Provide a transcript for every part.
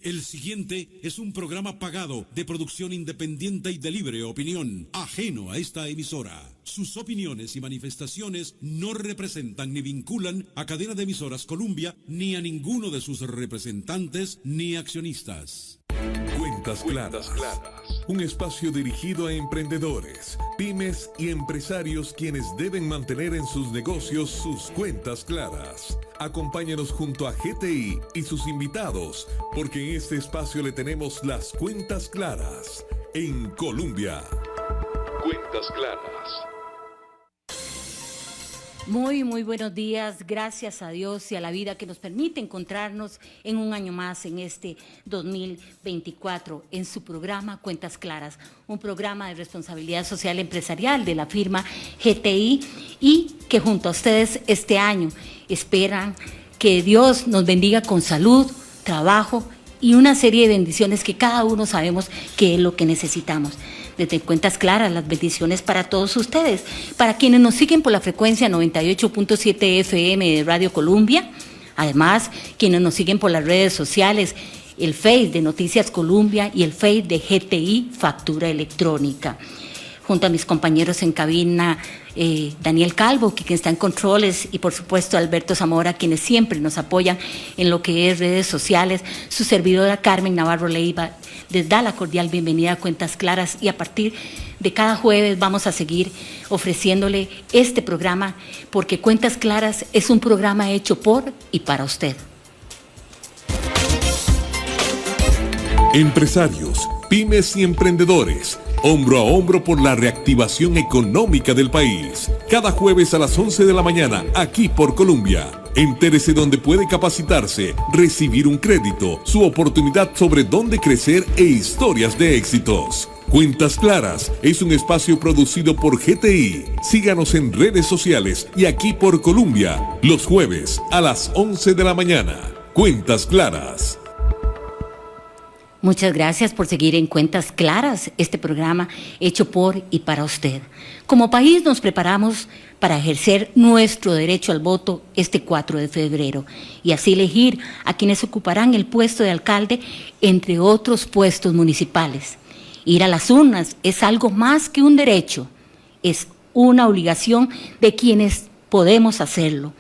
El siguiente es un programa pagado de producción independiente y de libre opinión, ajeno a esta emisora. Sus opiniones y manifestaciones no representan ni vinculan a Cadena de Emisoras Columbia, ni a ninguno de sus representantes ni accionistas. Cuentas Claras. Un espacio dirigido a emprendedores, pymes y empresarios quienes deben mantener en sus negocios sus cuentas claras. Acompáñanos junto a GTI y sus invitados, porque en este espacio le tenemos las cuentas claras en Colombia. Cuentas Claras. Muy buenos días, gracias a Dios y a la vida que nos permite encontrarnos en un año más en este 2024 en su programa Cuentas Claras, un programa de responsabilidad social empresarial de la firma GTI y que junto a ustedes este año esperan que Dios nos bendiga con salud, trabajo y una serie de bendiciones que cada uno sabemos que es lo que necesitamos. Desde Cuentas Claras, las bendiciones para todos ustedes, para quienes nos siguen por la frecuencia 98.7 FM de Radio Columbia, además quienes nos siguen por las redes sociales, el Face de Noticias Columbia y el Face de GTI Factura Electrónica. Junto a mis compañeros en cabina, Daniel Calvo, quien está en controles, y por supuesto Alberto Zamora, quienes siempre nos apoyan en lo que es redes sociales, su servidora Carmen Navarro Leiva, les da la cordial bienvenida a Cuentas Claras y a partir de cada jueves vamos a seguir ofreciéndole este programa porque Cuentas Claras es un programa hecho por y para usted. Empresarios, pymes y emprendedores, hombro a hombro por la reactivación económica del país. Cada jueves a las 11 de la mañana, aquí por Colombia. Entérese dónde puede capacitarse, recibir un crédito, su oportunidad sobre dónde crecer e historias de éxitos. Cuentas Claras es un espacio producido por GTI. Síganos en redes sociales y aquí por Colombia, los jueves a las 11 de la mañana. Cuentas Claras. Muchas gracias por seguir en Cuentas Claras, este programa hecho por y para usted. Como país nos preparamos para ejercer nuestro derecho al voto este 4 de febrero y así elegir a quienes ocuparán el puesto de alcalde, entre otros puestos municipales. Ir a las urnas es algo más que un derecho, es una obligación de quienes podemos hacerlo,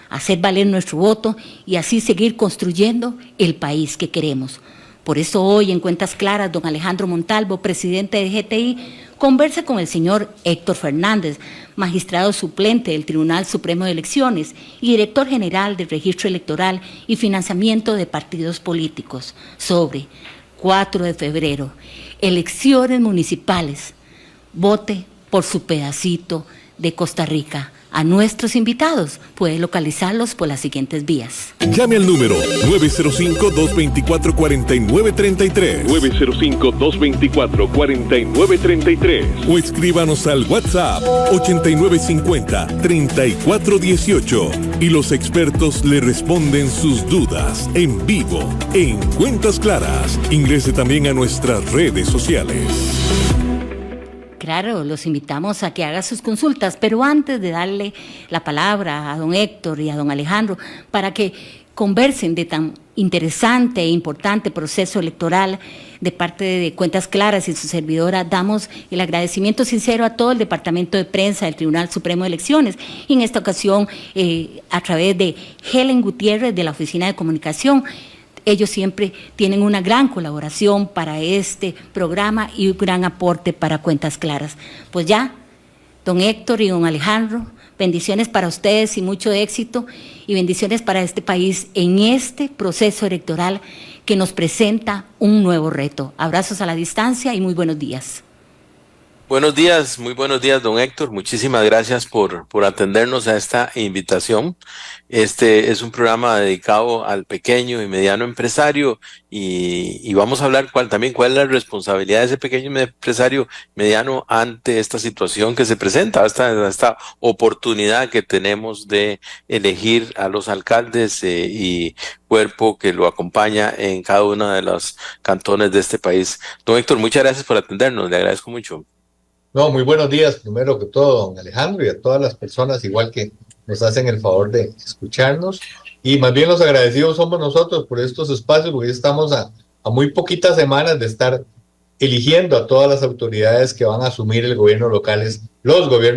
hacer valer nuestro voto y así seguir construyendo el país que queremos. Por eso hoy en Cuentas Claras, don Alejandro Montalvo, presidente de GTI, conversa con el señor Héctor Fernández, magistrado suplente del Tribunal Supremo de Elecciones y director general del Registro Electoral y Financiamiento de Partidos Políticos, sobre 4 de febrero, elecciones municipales. Vote por su pedacito de Costa Rica. A nuestros invitados puede localizarlos por las siguientes vías. Llame al número 905-224-4933. 905-224-4933. O escríbanos al WhatsApp 8950-3418. Y los expertos le responden sus dudas en vivo, en Cuentas Claras. Ingrese también a nuestras redes sociales. Claro, los invitamos a que haga sus consultas, pero antes de darle la palabra a don Héctor y a don Alejandro para que conversen de tan interesante e importante proceso electoral de parte de Cuentas Claras y su servidora, damos el agradecimiento sincero a todo el Departamento de Prensa del Tribunal Supremo de Elecciones y en esta ocasión a través de Helen Gutiérrez de la Oficina de Comunicación. Ellos siempre tienen una gran colaboración para este programa y un gran aporte para Cuentas Claras. Pues ya, don Héctor y don Alejandro, bendiciones para ustedes y mucho éxito y bendiciones para este país en este proceso electoral que nos presenta un nuevo reto. Abrazos a la distancia y muy buenos días. Buenos días, muy buenos días, don Héctor. Muchísimas gracias por atendernos a esta invitación. Este es un programa dedicado al pequeño y mediano empresario y vamos a hablar cuál es la responsabilidad de ese pequeño empresario mediano ante esta situación que se presenta, esta oportunidad que tenemos de elegir a los alcaldes y cuerpo que lo acompaña en cada uno de los cantones de este país. Don Héctor, muchas gracias por atendernos, le agradezco mucho. No, muy buenos días, primero que todo, don Alejandro, y a todas las personas igual que nos hacen el favor de escucharnos. Y más bien los agradecidos somos nosotros por estos espacios, porque estamos a a muy poquitas semanas de estar eligiendo a todas las autoridades que van a asumir los gobiernos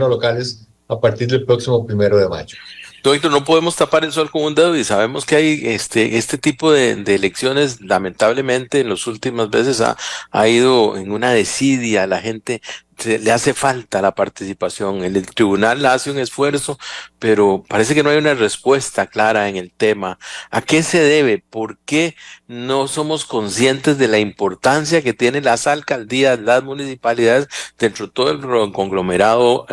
locales a partir del próximo 1 de mayo. Doctor, no podemos tapar el sol con un dedo y sabemos que hay este tipo de elecciones, lamentablemente en las últimas veces ha ido en una desidia, la gente le hace falta la participación, el tribunal hace un esfuerzo, pero parece que no hay una respuesta clara en el tema. ¿A qué se debe? ¿Por qué no somos conscientes de la importancia que tienen las alcaldías, las municipalidades dentro de todo el conglomerado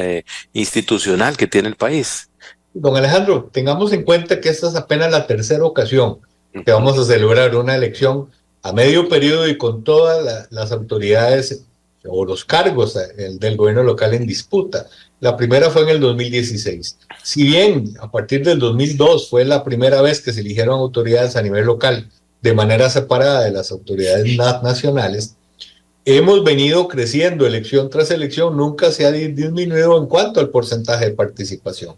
institucional que tiene el país? Don Alejandro, tengamos en cuenta que esta es apenas la tercera ocasión que vamos a celebrar una elección a medio periodo y con todas las autoridades o los cargos del gobierno local en disputa. La primera fue en el 2016. Si bien a partir del 2002 fue la primera vez que se eligieron autoridades a nivel local de manera separada de las autoridades nacionales, hemos venido creciendo elección tras elección, nunca se ha disminuido en cuanto al porcentaje de participación.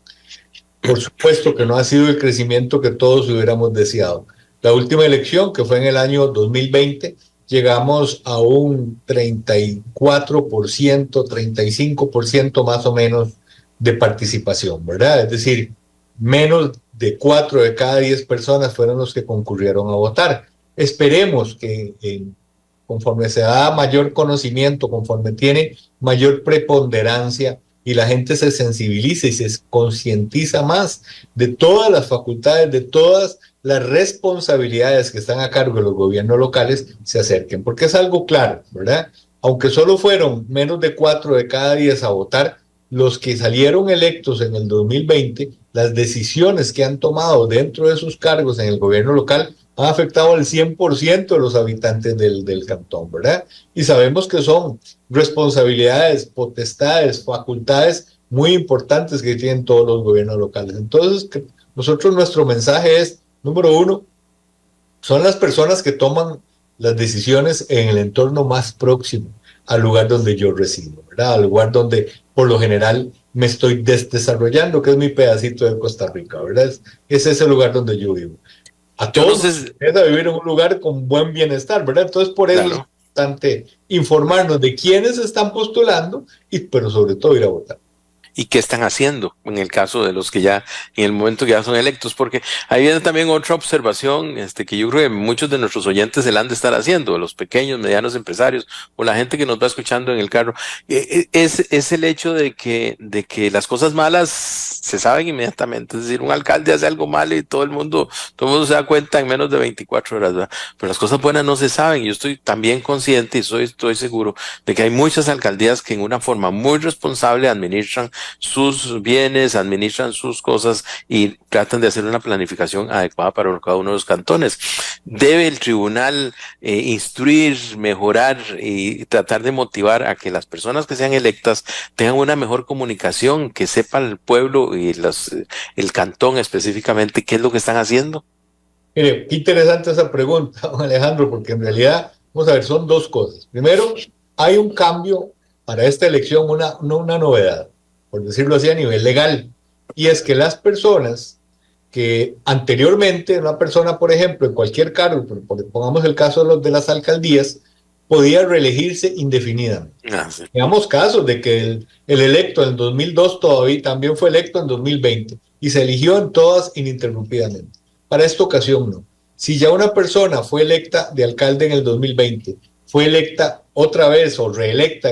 Por supuesto que no ha sido el crecimiento que todos hubiéramos deseado. La última elección, que fue en el año 2020, llegamos a un 34%, 35% más o menos de participación, ¿verdad? Es decir, menos de 4 de cada 10 personas fueron los que concurrieron a votar. Esperemos que conforme se da mayor conocimiento, conforme tiene mayor preponderancia, y la gente se sensibiliza y se concientiza más de todas las facultades, de todas las responsabilidades que están a cargo de los gobiernos locales, se acerquen, porque es algo claro, ¿verdad? Aunque solo fueron menos de 4 de cada 10 a votar, los que salieron electos en el 2020, las decisiones que han tomado dentro de sus cargos en el gobierno local han afectado al 100% de los habitantes del cantón, ¿verdad? Y sabemos que son responsabilidades, potestades, facultades muy importantes que tienen todos los gobiernos locales. Entonces, nosotros nuestro mensaje es, número uno, son las personas que toman las decisiones en el entorno más próximo al lugar donde yo resido, ¿verdad? Al lugar donde, por lo general, me estoy desarrollando, que es mi pedacito de Costa Rica, ¿verdad? Es ese lugar donde yo vivo. A todos es a vivir en un lugar con buen bienestar, ¿verdad? Entonces, por eso es importante informarnos de quiénes están postulando, pero sobre todo ir a votar. ¿Y qué están haciendo en el caso de los que ya, en el momento que ya son electos? Porque ahí viene también otra observación que yo creo que muchos de nuestros oyentes se la han de estar haciendo, los pequeños, medianos empresarios o la gente que nos va escuchando en el carro. Es el hecho de que las cosas malas se saben inmediatamente. Es decir, un alcalde hace algo malo y todo el mundo se da cuenta en menos de 24 horas, ¿verdad? Pero las cosas buenas no se saben. Yo estoy también consciente y estoy seguro de que hay muchas alcaldías que en una forma muy responsable administran sus bienes, administran sus cosas y tratan de hacer una planificación adecuada para cada uno de los cantones. Debe el tribunal instruir, mejorar y tratar de motivar a que las personas que sean electas tengan una mejor comunicación, que sepa el pueblo y el cantón específicamente qué es lo que están haciendo. Mire, qué interesante esa pregunta, Alejandro, porque en realidad, vamos a ver, son dos cosas. Primero, hay un cambio para esta elección, no una novedad, por decirlo así, a nivel legal, y es que las personas que anteriormente, una persona, por ejemplo, en cualquier cargo, pongamos el caso de las alcaldías, podía reelegirse indefinidamente. Sí. Digamos casos de que el electo en 2002 todavía también fue electo en 2020 y se eligió en todas ininterrumpidamente. Para esta ocasión no. Si ya una persona fue electa de alcalde en el 2020, fue electa otra vez o reelecta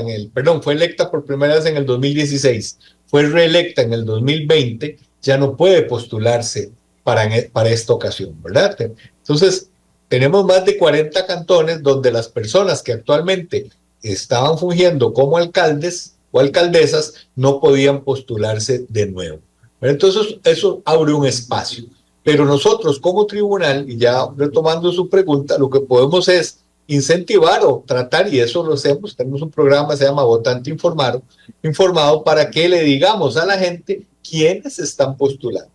fue electa por primera vez en el 2016, fue reelecta en el 2020, ya no puede postularse para esta ocasión, ¿verdad? Entonces, tenemos más de 40 cantones donde las personas que actualmente estaban fungiendo como alcaldes o alcaldesas no podían postularse de nuevo. Entonces, eso abre un espacio. Pero nosotros como tribunal, y ya retomando su pregunta, lo que podemos es incentivar o tratar, y eso lo hacemos, tenemos un programa que se llama Votante Informado, para que le digamos a la gente quiénes están postulando,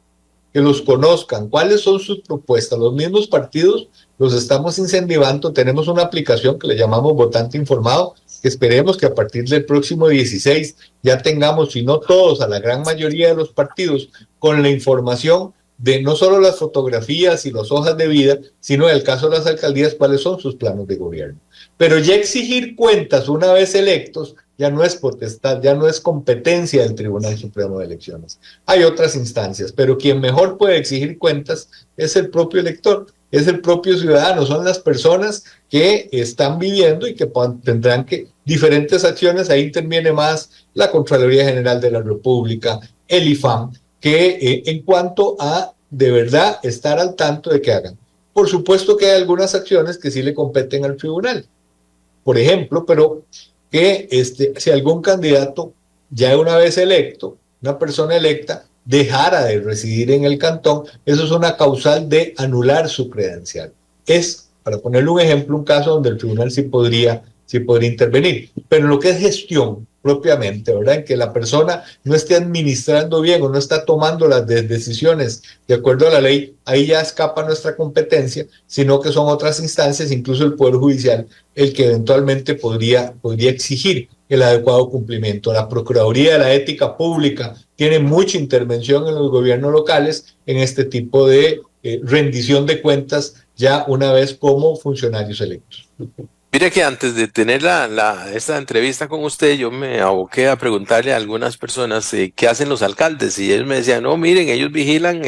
que los conozcan, cuáles son sus propuestas. Los mismos partidos los estamos incentivando, tenemos una aplicación que le llamamos Votante Informado, que esperemos que a partir del próximo 16 ya tengamos, si no todos, a la gran mayoría de los partidos, con la información de no solo las fotografías y las hojas de vida, sino en el caso de las alcaldías, cuáles son sus planos de gobierno. Pero ya exigir cuentas una vez electos ya no es potestad, ya no es competencia del Tribunal Supremo de Elecciones. Hay otras instancias, pero quien mejor puede exigir cuentas es el propio elector, es el propio ciudadano, son las personas que están viviendo y que tendrán que diferentes acciones. Ahí interviene más la Contraloría General de la República, el IFAM, que en cuanto a de verdad estar al tanto de que hagan. Por supuesto que hay algunas acciones que sí le competen al tribunal, por ejemplo, pero que si algún candidato ya una vez electo, una persona electa, dejara de residir en el cantón, eso es una causal de anular su credencial. Es, para ponerle un ejemplo, un caso donde el tribunal sí podría intervenir. Pero en lo que es gestión propiamente, ¿verdad? En que la persona no esté administrando bien o no está tomando las decisiones de acuerdo a la ley, ahí ya escapa nuestra competencia, sino que son otras instancias, incluso el Poder Judicial, el que eventualmente podría exigir el adecuado cumplimiento. La Procuraduría de la Ética Pública tiene mucha intervención en los gobiernos locales en este tipo de rendición de cuentas ya una vez como funcionarios electos. Mire que antes de tener esta entrevista con usted, yo me aboqué a preguntarle a algunas personas qué hacen los alcaldes, y ellos me decían, no, miren, ellos vigilan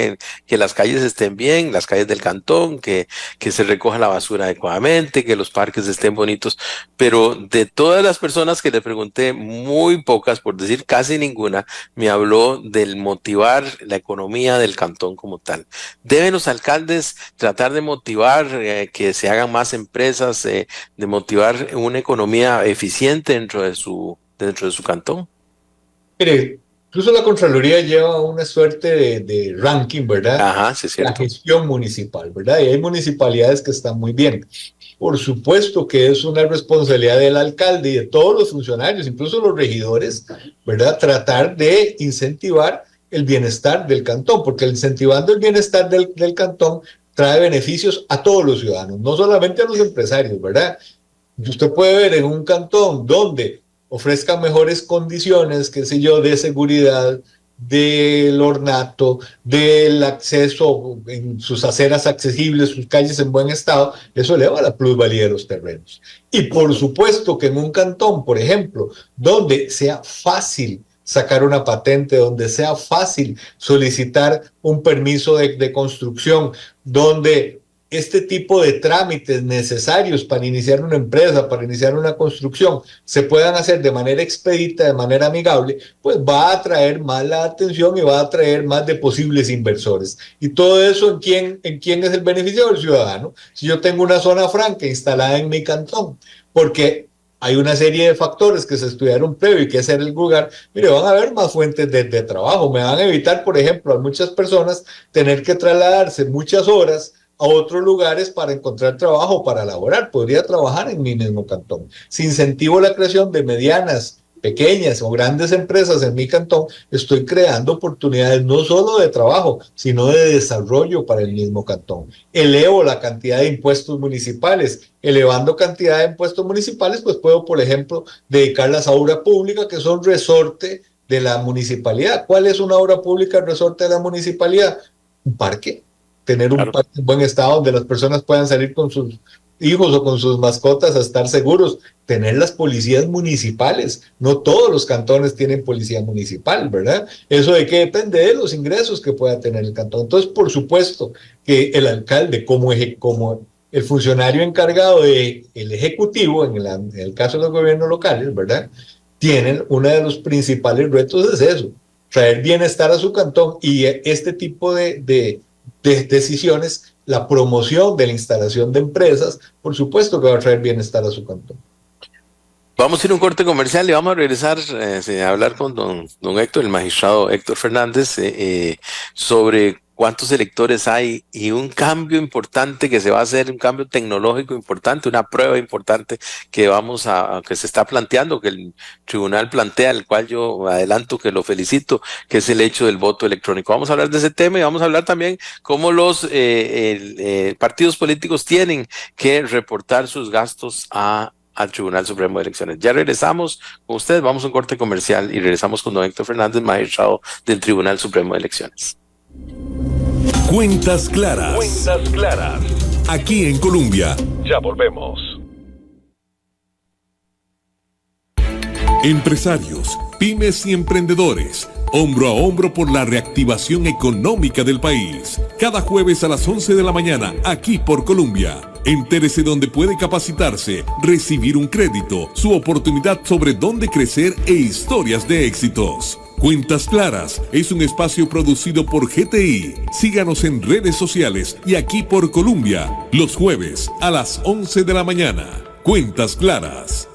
que las calles estén bien, las calles del cantón, que se recoja la basura adecuadamente, que los parques estén bonitos, pero de todas las personas que le pregunté, muy pocas, por decir casi ninguna, me habló del motivar la economía del cantón como tal. ¿Deben los alcaldes tratar de motivar que se hagan más empresas, de motivar una economía eficiente dentro de su cantón? Mire, incluso la Contraloría lleva una suerte de ranking, ¿verdad? Ajá, sí es cierto. La gestión municipal, ¿verdad? Y hay municipalidades que están muy bien. Por supuesto que es una responsabilidad del alcalde y de todos los funcionarios, incluso los regidores, ¿verdad? Tratar de incentivar el bienestar del cantón, porque incentivando el bienestar del cantón trae beneficios a todos los ciudadanos, no solamente a los empresarios, ¿verdad? Usted puede ver en un cantón donde ofrezcan mejores condiciones, qué sé yo, de seguridad, del ornato, del acceso en sus aceras accesibles, sus calles en buen estado, eso eleva la plusvalía de los terrenos. Y por supuesto que en un cantón, por ejemplo, donde sea fácil sacar una patente, donde sea fácil solicitar un permiso de construcción, donde este tipo de trámites necesarios para iniciar una empresa, para iniciar una construcción, se puedan hacer de manera expedita, de manera amigable, pues va a atraer más la atención y va a atraer más de posibles inversores. Y todo eso, ¿en quién es el beneficio? Del ciudadano. Si yo tengo una zona franca instalada en mi cantón, porque hay una serie de factores que se estudiaron previo y que es el lugar, mire, van a haber más fuentes de trabajo, me van a evitar, por ejemplo, a muchas personas tener que trasladarse muchas horas a otros lugares para encontrar trabajo, para laborar. Podría trabajar en mi mismo cantón. Si incentivo la creación de medianas, pequeñas o grandes empresas en mi cantón, estoy creando oportunidades no solo de trabajo, sino de desarrollo para el mismo cantón. Elevo la cantidad de impuestos municipales. Elevando cantidad de impuestos municipales, pues puedo, por ejemplo, dedicarlas a obra pública, que son resorte de la municipalidad. ¿Cuál es una obra pública resorte de la municipalidad? Un parque. Tener un parque en buen estado donde las personas puedan salir con sus hijos o con sus mascotas a estar seguros. Tener las policías municipales. No todos los cantones tienen policía municipal, ¿verdad? ¿Eso de qué depende? De los ingresos que pueda tener el cantón. Entonces, por supuesto que el alcalde, como el funcionario encargado del ejecutivo, en el caso de los gobiernos locales, ¿verdad? Tienen uno de los principales retos es eso, traer bienestar a su cantón, y este tipo de decisiones, la promoción de la instalación de empresas, por supuesto que va a traer bienestar a su cantón. Vamos a ir a un corte comercial y vamos a regresar a hablar con don Héctor, el magistrado Héctor Fernández, sobre cuántos electores hay y un cambio importante que se va a hacer, un cambio tecnológico importante, una prueba importante que que se está planteando, que el tribunal plantea, el cual yo adelanto que lo felicito, que es el hecho del voto electrónico. Vamos a hablar de ese tema y vamos a hablar también cómo los partidos políticos tienen que reportar sus gastos al Tribunal Supremo de Elecciones. Ya regresamos con ustedes, vamos a un corte comercial y regresamos con don Héctor Fernández, magistrado del Tribunal Supremo de Elecciones. Cuentas Claras. Cuentas Claras. Aquí en Colombia. Ya volvemos. Empresarios, pymes y emprendedores, hombro a hombro por la reactivación económica del país. Cada jueves a las 11 de la mañana, aquí por Colombia. Entérese dónde puede capacitarse, recibir un crédito, su oportunidad sobre dónde crecer e historias de éxitos. Cuentas Claras es un espacio producido por GTI. Síganos en redes sociales y aquí por Colombia, los jueves a las 11 de la mañana. Cuentas Claras.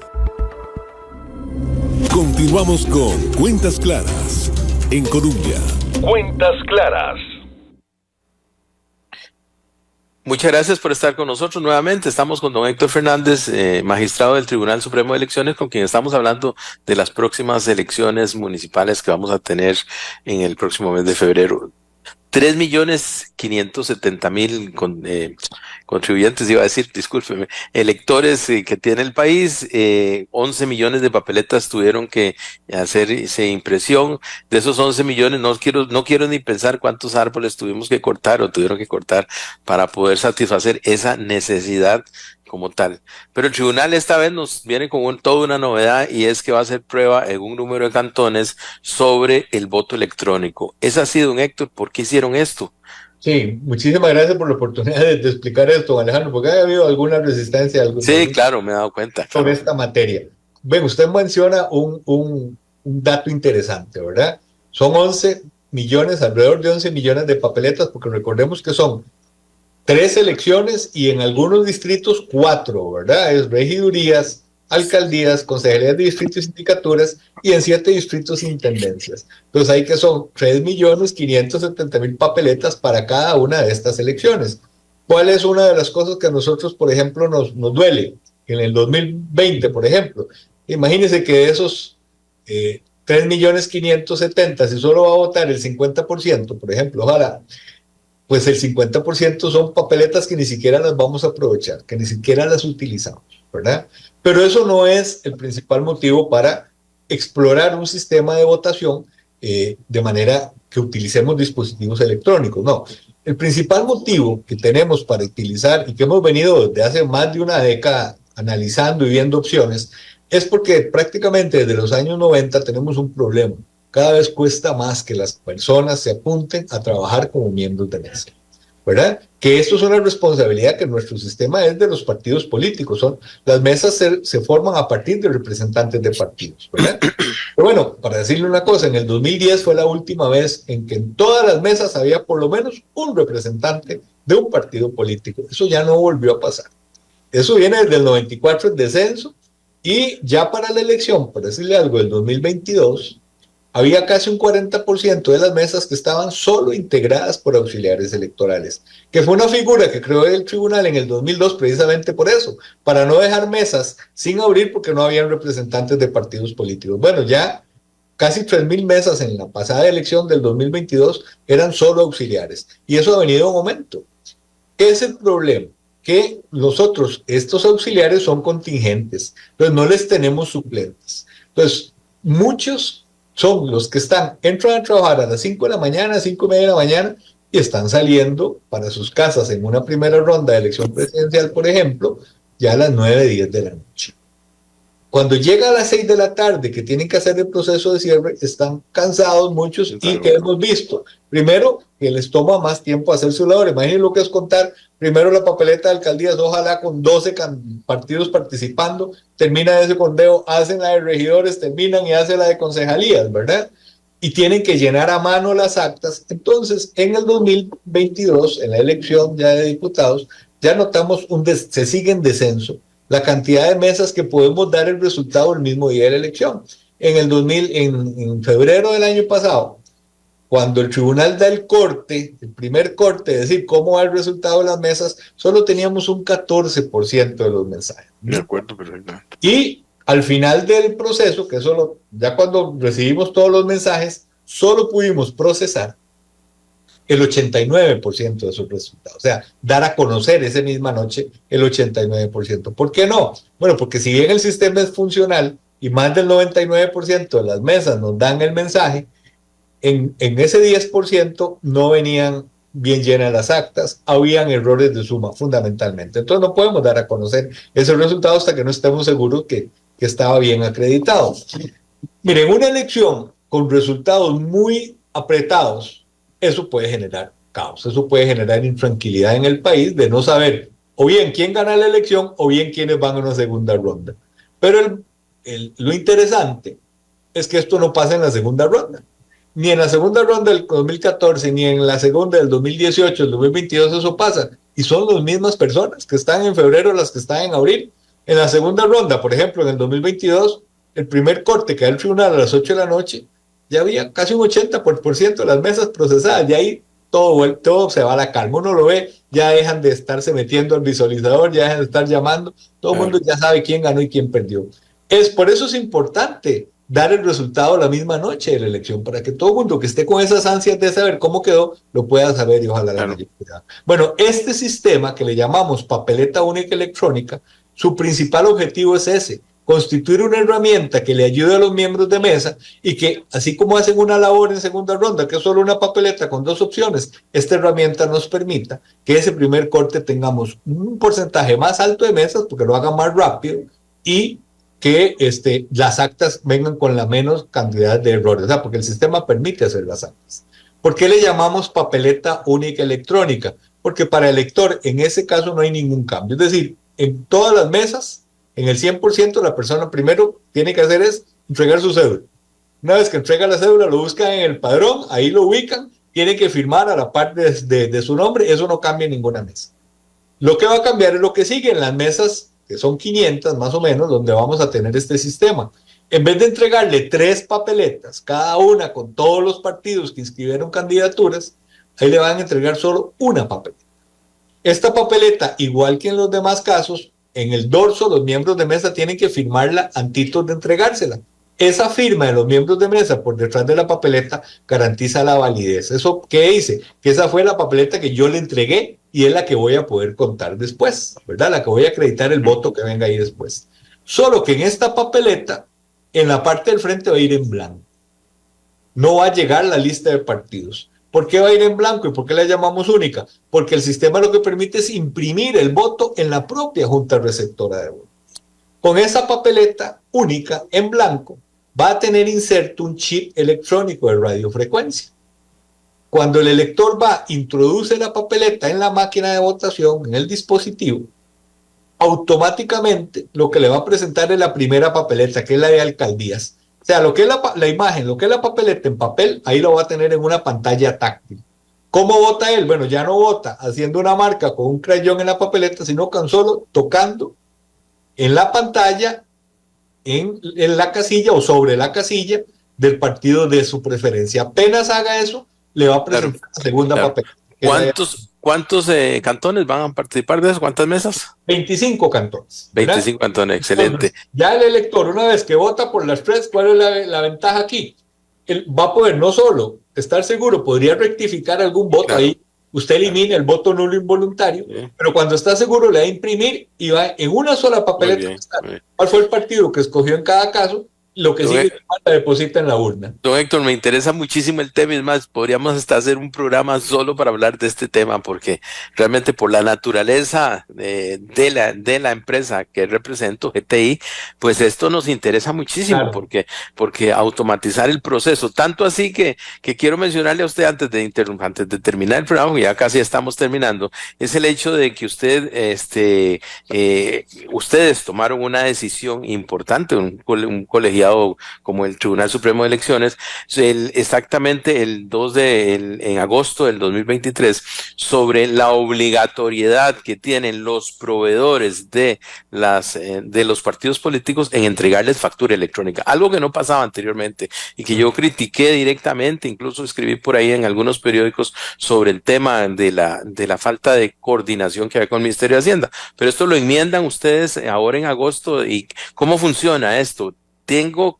Continuamos con Cuentas Claras en Colombia. Cuentas Claras. Muchas gracias por estar con nosotros nuevamente. Estamos con don Héctor Fernández, magistrado del Tribunal Supremo de Elecciones, con quien estamos hablando de las próximas elecciones municipales que vamos a tener en el próximo mes de febrero. 3.570.000 contribuyentes, iba a decir, discúlpeme, electores que tiene el país. 11 millones de papeletas tuvieron que hacerse impresión. De esos 11 millones, no quiero ni pensar cuántos árboles tuvimos que cortar o tuvieron que cortar para poder satisfacer esa necesidad como tal. Pero el tribunal esta vez nos viene con toda una novedad, y es que va a hacer prueba en un número de cantones sobre el voto electrónico. ¿Es así, don Héctor? ¿Por qué hicieron esto? Sí, muchísimas gracias por la oportunidad de explicar esto, Alejandro, porque ha habido alguna resistencia. Sí, claro, me he dado cuenta. Sobre esta materia. Bueno, usted menciona un dato interesante, ¿verdad? Son 11 millones, alrededor de 11 millones de papeletas, porque recordemos que son 3 elecciones y en algunos distritos 4, ¿verdad? Es regidurías, alcaldías, consejerías de distritos y sindicaturas, y en 7 distritos intendencias. Entonces ahí que son 3.570.000 papeletas para cada una de estas elecciones. ¿Cuál es una de las cosas que a nosotros, por ejemplo, nos duele? En el 2020, por ejemplo, imagínense que de esos 3.570.000, si solo va a votar el 50%, por ejemplo, ojalá, pues el 50% son papeletas que ni siquiera las vamos a aprovechar, que ni siquiera las utilizamos, ¿verdad? Pero eso no es el principal motivo para explorar un sistema de votación de manera que utilicemos dispositivos electrónicos, no. El principal motivo que tenemos para utilizar, y que hemos venido desde hace más de una década analizando y viendo opciones, es porque prácticamente desde los años 90 tenemos un problema. Cada vez cuesta más que las personas se apunten a trabajar como miembros de mesa, ¿verdad? Que esto es una responsabilidad que nuestro sistema es de los partidos políticos. Las mesas se forman a partir de representantes de partidos, ¿verdad? Pero bueno, para decirle una cosa, en el 2010 fue la última vez en que en todas las mesas había por lo menos un representante de un partido político. Eso ya no volvió a pasar. Eso viene desde el 94 en descenso, y ya para la elección, por decirle algo, del 2022, había casi un 40% de las mesas que estaban solo integradas por auxiliares electorales, que fue una figura que creó el tribunal en el 2002 precisamente por eso, para no dejar mesas sin abrir porque no habían representantes de partidos políticos. Bueno, ya casi 3.000 mesas en la pasada elección del 2022 eran solo auxiliares, y eso ha venido en aumento. ¿Qué es el problema? Que estos auxiliares son contingentes, entonces no les tenemos suplentes. Entonces, muchos son los que entran a trabajar a las 5 de la mañana, 5:30 de la mañana, y están saliendo para sus casas en una primera ronda de elección presidencial, por ejemplo, ya a las 9:10 de la noche. Cuando llega a las 6 de la tarde, que tienen que hacer el proceso de cierre, están cansados muchos, y que hemos visto, primero, que les toma más tiempo hacer su labor. Imaginen lo que es contar primero la papeleta de alcaldías, ojalá con 12 partidos participando, termina ese conteo, hacen la de regidores, terminan y hacen la de concejalías, ¿verdad? Y tienen que llenar a mano las actas. Entonces, en el 2022, en la elección ya de diputados, ya notamos se sigue en descenso la cantidad de mesas que podemos dar el resultado el mismo día de la elección. En febrero del año pasado, cuando el tribunal da el primer corte, es decir, cómo va el resultado de las mesas, solo teníamos un 14% de los mensajes. De acuerdo, perfectamente. Y al final del proceso, que ya cuando recibimos todos los mensajes, solo pudimos procesar el 89% de sus resultados. O sea, dar a conocer esa misma noche el 89%. ¿Por qué no? Bueno, porque si bien el sistema es funcional y más del 99% de las mesas nos dan el mensaje, en ese 10% no venían bien llenas las actas, habían errores de suma fundamentalmente. Entonces no podemos dar a conocer ese resultado hasta que no estemos seguros que estaba bien acreditado. Miren, una elección con resultados muy apretados, eso puede generar caos, eso puede generar intranquilidad en el país de no saber o bien quién gana la elección o bien quiénes van a una segunda ronda. Pero lo interesante es que esto no pasa en la segunda ronda. Ni en la segunda ronda del 2014, ni en la segunda del 2018, el 2022, eso pasa. Y son las mismas personas que están en febrero las que están en abril. En la segunda ronda, por ejemplo, en el 2022, el primer corte que da el tribunal a las 8 de la noche, ya había casi un 80% de las mesas procesadas. Y ahí todo se va a la calma. Uno lo ve, ya dejan de estarse metiendo al visualizador, ya dejan de estar llamando. Todo el mundo ya sabe quién ganó y quién perdió. Por eso es importante dar el resultado la misma noche de la elección, para que todo el mundo que esté con esas ansias de saber cómo quedó, lo pueda saber y ojalá la mayoría. Bueno, este sistema que le llamamos papeleta única electrónica, su principal objetivo es ese, constituir una herramienta que le ayude a los miembros de mesa y que, así como hacen una labor en segunda ronda, que es solo una papeleta con 2 opciones, esta herramienta nos permita que ese primer corte tengamos un porcentaje más alto de mesas, porque lo haga más rápido, y que las actas vengan con la menos cantidad de errores, o sea, porque el sistema permite hacer las actas. ¿Por qué le llamamos papeleta única electrónica? Porque para el elector, en ese caso, no hay ningún cambio. Es decir, en todas las mesas, en el 100%, la persona primero tiene que hacer es entregar su cédula. Una vez que entrega la cédula, lo buscan en el padrón, ahí lo ubican, tiene que firmar a la par de su nombre, eso no cambia en ninguna mesa. Lo que va a cambiar es lo que sigue en las mesas, que son 500 más o menos, donde vamos a tener este sistema. En vez de entregarle 3 papeletas, cada una con todos los partidos que inscribieron candidaturas, ahí le van a entregar solo una papeleta. Esta papeleta, igual que en los demás casos, en el dorso los miembros de mesa tienen que firmarla antes de entregársela. Esa firma de los miembros de mesa por detrás de la papeleta garantiza la validez. ¿Eso qué dice? Que esa fue la papeleta que yo le entregué y es la que voy a poder contar después, ¿verdad? La que voy a acreditar el voto que venga ahí después. Solo que en esta papeleta, en la parte del frente va a ir en blanco. No va a llegar la lista de partidos. ¿Por qué va a ir en blanco y por qué la llamamos única? Porque el sistema lo que permite es imprimir el voto en la propia junta receptora de voto. Con esa papeleta única en blanco, va a tener inserto un chip electrónico de radiofrecuencia. Cuando el elector introduce la papeleta en la máquina de votación, en el dispositivo, automáticamente lo que le va a presentar es la primera papeleta, que es la de alcaldías. O sea, lo que es la imagen, lo que es la papeleta en papel, ahí lo va a tener en una pantalla táctil. ¿Cómo vota él? Bueno, ya no vota haciendo una marca con un crayón en la papeleta, sino tan solo tocando en la pantalla, en la casilla o sobre la casilla del partido de su preferencia. Apenas haga eso, le va a presentar la segunda papeleta. ¿Cuántos cantones van a participar de eso? ¿Cuántas mesas? 25 cantones. 25 cantones, excelente. Entonces, ya el elector, una vez que vota por las 3, ¿cuál es la ventaja aquí? Él va a poder no solo estar seguro, podría rectificar algún voto ahí. Usted elimina el voto nulo involuntario, pero cuando está seguro le da a imprimir y va en una sola papeleta. ¿Cuál fue el partido que escogió en cada caso? Lo que sigue la deposita en la urna. Don Héctor, me interesa muchísimo el tema, es más, podríamos hasta hacer un programa solo para hablar de este tema, porque realmente por la naturaleza de la empresa que represento, GTI, pues esto nos interesa muchísimo, claro. porque automatizar el proceso, tanto así que quiero mencionarle a usted antes de terminar el programa, ya casi estamos terminando, es el hecho de que ustedes tomaron una decisión importante, un colegiado como el Tribunal Supremo de Elecciones, exactamente en agosto del 2023, sobre la obligatoriedad que tienen los proveedores de los partidos políticos en entregarles factura electrónica, algo que no pasaba anteriormente y que yo critiqué directamente, incluso escribí por ahí en algunos periódicos sobre el tema de la falta de coordinación que hay con el Ministerio de Hacienda, pero esto lo enmiendan ustedes ahora en agosto. ¿Y cómo funciona esto?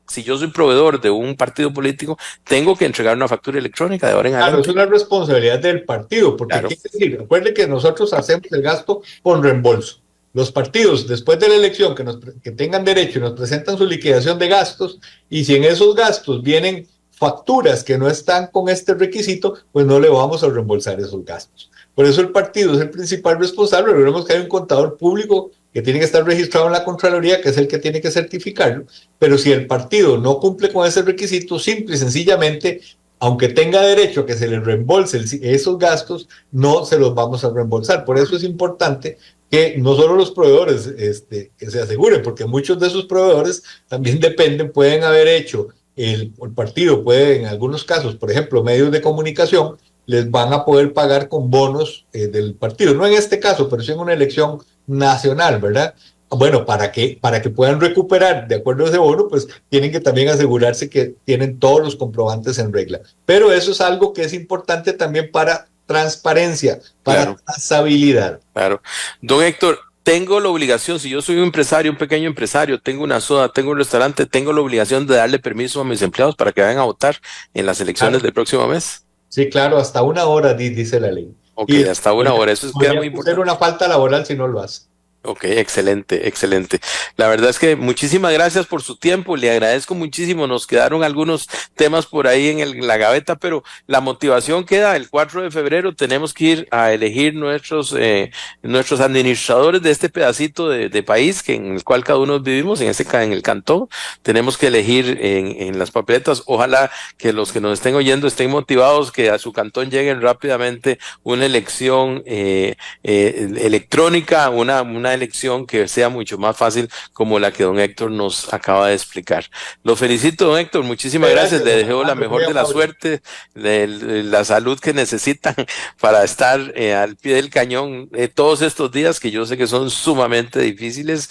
Si yo soy proveedor de un partido político, tengo que entregar una factura electrónica de ahora en adelante. Claro, es una responsabilidad del partido, porque quiere decir, recuerde que nosotros hacemos el gasto con reembolso. Los partidos, después de la elección, que tengan derecho y nos presentan su liquidación de gastos, y si en esos gastos vienen facturas que no están con este requisito, pues no le vamos a reembolsar esos gastos. Por eso el partido es el principal responsable. Recordemos que hay un contador público que tiene que estar registrado en la Contraloría, que es el que tiene que certificarlo, pero si el partido no cumple con ese requisito, simple y sencillamente, aunque tenga derecho a que se le reembolse esos gastos, no se los vamos a reembolsar. Por eso es importante que no solo los proveedores que se aseguren, porque muchos de esos proveedores también dependen, pueden haber hecho, el partido puede en algunos casos, por ejemplo, medios de comunicación, les van a poder pagar con bonos del partido. No en este caso, pero sí en una elección nacional, ¿verdad? Bueno, para que puedan recuperar de acuerdo a ese bono, pues tienen que también asegurarse que tienen todos los comprobantes en regla. Pero eso es algo que es importante también para transparencia, para trazabilidad. Claro. Don Héctor, tengo la obligación, si yo soy un empresario, un pequeño empresario, tengo una soda, tengo un restaurante, tengo la obligación de darle permiso a mis empleados para que vayan a votar en las elecciones del próximo mes. Sí, claro, hasta 1 hora dice la ley. Ok, y hasta 1 hora, eso queda muy importante. Hacer una falta laboral si no lo hace. Ok, excelente, excelente. La verdad es que muchísimas gracias por su tiempo, le agradezco muchísimo. Nos quedaron algunos temas por ahí en la gaveta, pero la motivación queda. El 4 de febrero tenemos que ir a elegir nuestros administradores de este pedacito de país en el cual cada uno vivimos, en el cantón. Tenemos que elegir en las papeletas. Ojalá que los que nos estén oyendo estén motivados, que a su cantón lleguen rápidamente una elección electrónica, una elección que sea mucho más fácil como la que don Héctor nos acaba de explicar. Lo felicito, don Héctor, muchísimas gracias. Le deseo la mejor de la suerte, la salud que necesitan para estar al pie del cañón todos estos días, que yo sé que son sumamente difíciles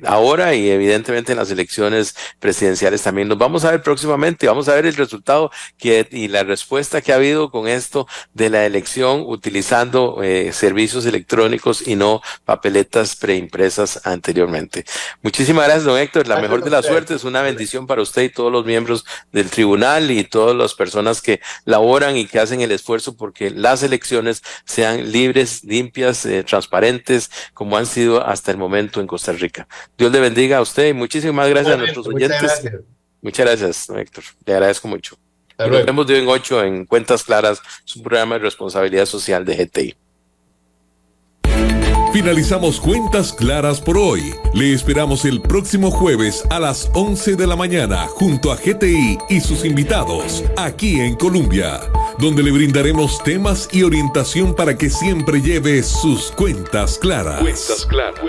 ahora y evidentemente en las elecciones presidenciales también. Nos vamos a ver próximamente, vamos a ver el resultado y la respuesta que ha habido con esto de la elección utilizando servicios electrónicos y no papeletas preimpresas anteriormente. Muchísimas gracias, don Héctor. La mejor de las suertes, una bendición para usted y todos los miembros del tribunal y todas las personas que laboran y que hacen el esfuerzo porque las elecciones sean libres, limpias, transparentes, como han sido hasta el momento en Costa Rica. Dios le bendiga a usted y muchísimas gracias a nuestros oyentes. Muchas gracias, don Héctor. Le agradezco mucho. Y nos vemos de hoy en 8 en Cuentas Claras, su programa de responsabilidad social de GTI. Finalizamos Cuentas Claras por hoy. Le esperamos el próximo jueves a las 11 de la mañana junto a GTI y sus invitados aquí en Colombia, donde le brindaremos temas y orientación para que siempre lleve sus cuentas claras. Cuentas claras.